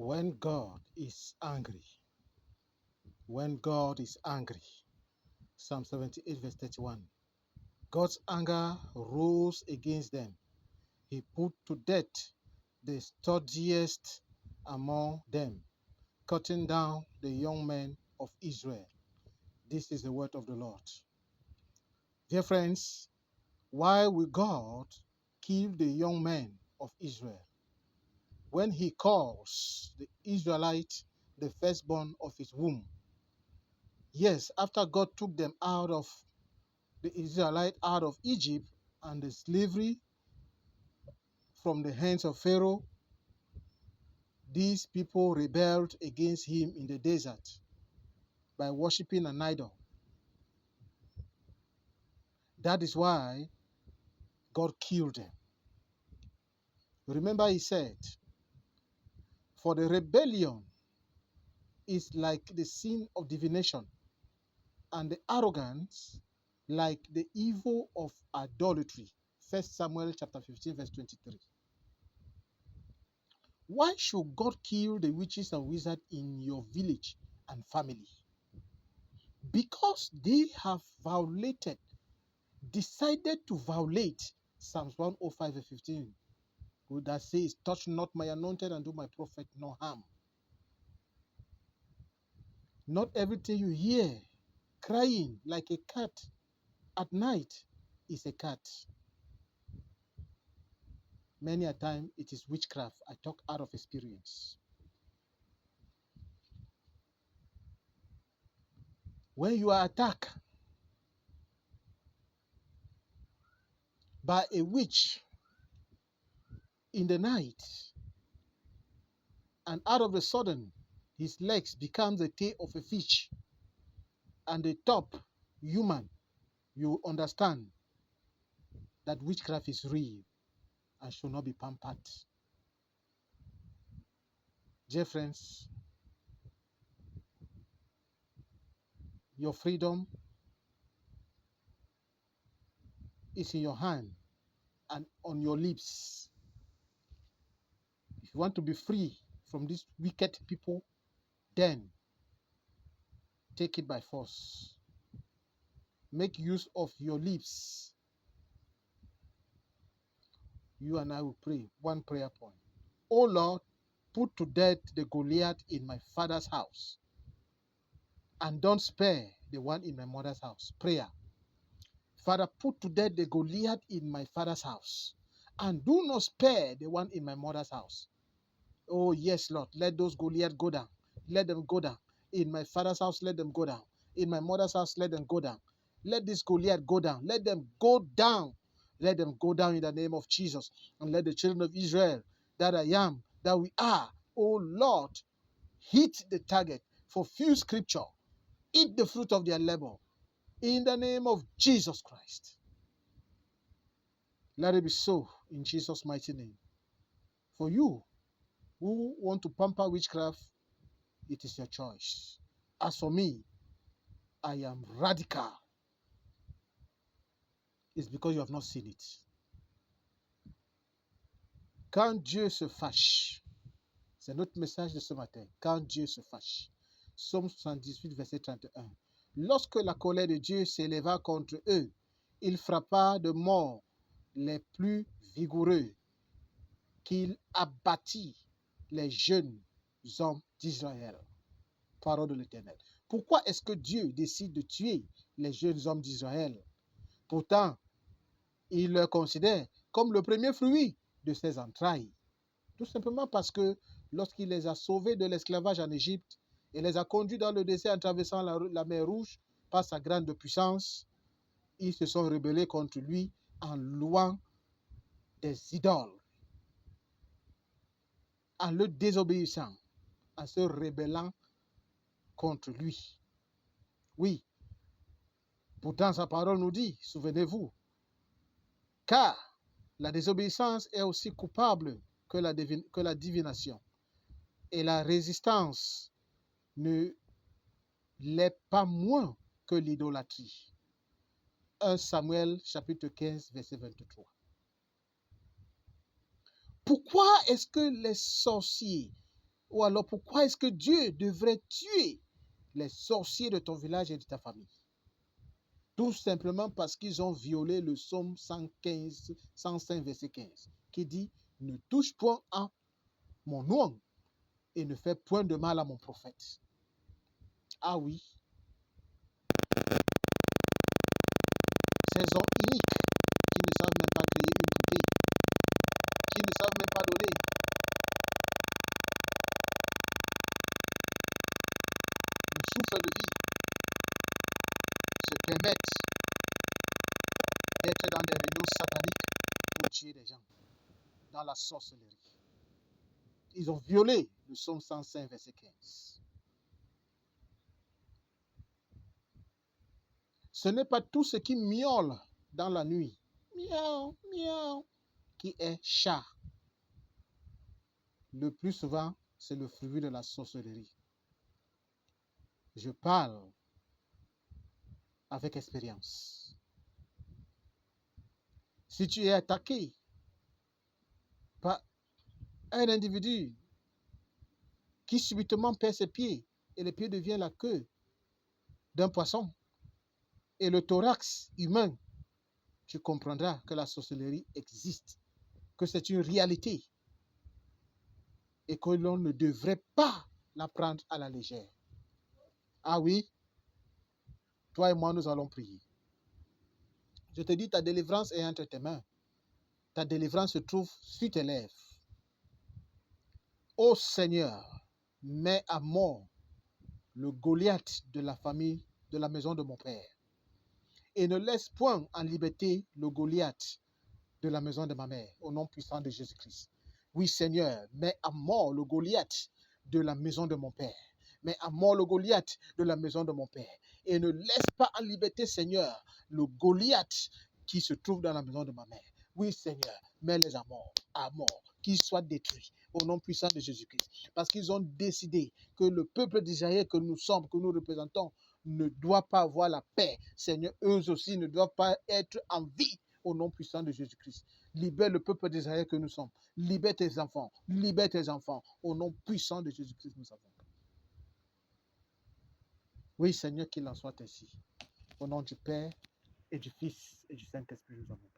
When God is angry, when God is angry, Psalm 78 verse 31, God's anger rose against them. He put to death the sturdiest among them, cutting down the young men of Israel. This is the word of the Lord. Dear friends, why will God kill the young men of Israel? When he calls the Israelite the firstborn of his womb. Yes, after God took them out of the Israelite out of Egypt and the slavery from the hands of Pharaoh, these people rebelled against him in the desert by worshiping an idol. That is why God killed them. Remember, he said, for the rebellion is like the sin of divination, and the arrogance like the evil of idolatry. 1 Samuel chapter 15, verse 23. Why should God kill the witches and wizards in your village and family? Because they have violated, decided to violate Psalms 105 verse 15, that says, touch not my anointed and do my prophet no harm. Not everything you hear crying like a cat at night is a cat. Many a time it is witchcraft. I talk out of experience. When you are attacked by a witch in the night, and out of a sudden his legs become the tail of a fish and the top human, you understand that witchcraft is real and should not be pampered. Dear friends, your freedom is in your hand and on your lips. If you want to be free from these wicked people, then take it by force. Make use of your lips. You and I will pray one prayer point. Oh Lord, put to death the Goliath in my father's house, and don't spare the one in my mother's house. Prayer. Father, put to death the Goliath in my father's house, and do not spare the one in my mother's house. Oh, yes, Lord. Let those Goliath go down. Let them go down. In my father's house, let them go down. In my mother's house, let them go down. Let this Goliath go down. Let them go down. Let them go down in the name of Jesus. And let the children of Israel, that I am, that we are, oh Lord, hit the target, fulfill scripture, eat the fruit of their labor. In the name of Jesus Christ. Let it be so in Jesus' mighty name. For you who want to pamper witchcraft, it is your choice. As for me, I am radical. It's because you have not seen it. Quand Dieu se fâche, c'est notre message de ce matin. Quand Dieu se fâche. Psaume 78, verset 31. Lorsque la colère de Dieu s'éleva contre eux, il frappa de mort les plus vigoureux, qu'il abattit les jeunes hommes d'Israël. Parole de l'Éternel. Pourquoi est-ce que Dieu décide de tuer les jeunes hommes d'Israël? Pourtant, il le considère comme le premier fruit de ses entrailles. Tout simplement parce que lorsqu'il les a sauvés de l'esclavage en Égypte et les a conduits dans le désert en traversant la mer Rouge par sa grande puissance, ils se sont rebellés contre lui en louant des idoles, en le désobéissant, en se rebellant contre lui. Oui, pourtant sa parole nous dit, souvenez-vous, car la désobéissance est aussi coupable que la divination. Et la résistance ne l'est pas moins que l'idolâtrie. 1 Samuel chapitre 15, verset 23. Pourquoi est-ce que les sorciers, Ou alors pourquoi est-ce que Dieu devrait tuer les sorciers de ton village et de ta famille? Tout simplement parce qu'ils ont violé le psaume 115, 105, verset 15, qui dit « Ne touche point à mon nom et ne fais point de mal à mon prophète. » Ah oui, ces hommes iniques qui ne savent même pas créer une poupée, qui ne savent même pas donner le souffle de vie, se permettent d'être dans des réunions sataniques pour tuer des gens, dans la sorcellerie. Ils ont violé le psaume 105, verset 15. Ce n'est pas tout ce qui miaule dans la nuit, miaou, miaou, qui est chat. Le plus souvent, c'est le fruit de la sorcellerie. Je parle avec expérience. Si tu es attaqué par un individu qui subitement perd ses pieds et les pieds deviennent la queue d'un poisson et le thorax humain, tu comprendras que la sorcellerie existe, que c'est une réalité et que l'on ne devrait pas la prendre à la légère. Ah oui, toi et moi, nous allons prier. Je te dis, ta délivrance est entre tes mains. Ta délivrance se trouve sur tes lèvres. Ô Seigneur, mets à mort le Goliath de la famille, de la maison de mon père. Et ne laisse point en liberté le Goliath de la maison de ma mère, au nom puissant de Jésus-Christ. Oui, Seigneur, mets à mort le Goliath de la maison de mon père. Mets à mort le Goliath de la maison de mon père. Et ne laisse pas en liberté, Seigneur, le Goliath qui se trouve dans la maison de ma mère. Oui, Seigneur, mets-les à mort, qu'ils soient détruits au nom puissant de Jésus-Christ. Parce qu'ils ont décidé que le peuple d'Israël que nous sommes, que nous représentons, ne doit pas avoir la paix. Seigneur, eux aussi ne doivent pas être en vie au nom puissant de Jésus-Christ. Libère le peuple d'Israël que nous sommes. Libère tes enfants. Libère tes enfants. Au nom puissant de Jésus-Christ, nous avons. Oui, Seigneur, qu'il en soit ainsi. Au nom du Père et du Fils et du Saint-Esprit, nous avons.